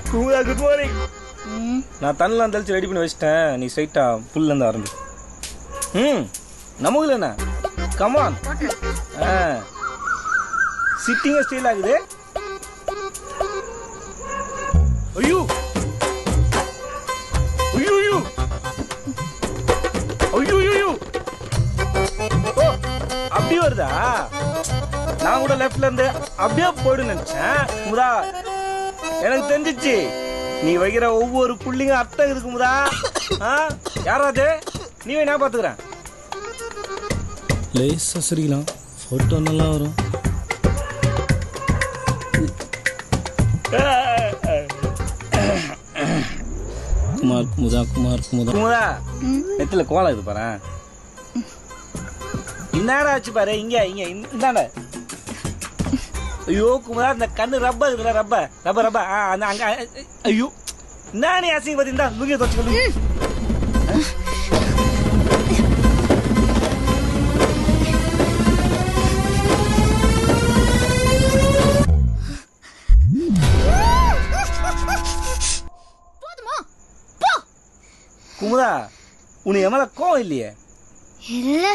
Kumudha good morning. நான் தண்ணெலாம் தெளிச்சு ready பண்ணி வச்சிட்டேன். நீ ஸ்ட்ரைட்டா புல்லேருந்து ஆரம்பி. நமக்கு என்ன கமான். சிட்டிங்க ஸ்டைல் ஆகுது. ஐயோ ஐயோ ஐயோ ஐயோ ஐயோ. ஓ அப்படியே வருதா? நான் கூட லெஃப்ட்ல இருந்து அப்படியே போயிடு நினைச்சேன். குமுதா எனக்கு தெரிஞ்சிச்சு நீ வைக்கிற ஒவ்வொரு புள்ளிங்க அர்த்தம் இருக்கு குமுதா. யாராவது நீ நான் பாத்துக்கிறேன். லேசா சிரிக்கலாம், போட்டோ நல்லா வரும். குமார் குமுதா குமார் குமுதா குமுதா நெத்தில கோலம் இது பாரு. இந்நேரம் ஆச்சு பாரு. இங்க இங்க இந்தாண்ட. ஐயோ குமுதா இந்த கண்ணு ரப்ப இருக்குல்ல, ரப்ப ரப்ப ரப்ப அந்த அங்க. ஐயோ நானே அசிங்க பத்தி இந்த லுங்கிய தொச்சுக்கணும். குமுதா உனக்கு என் மேல கோவம் இல்லையே? இல்ல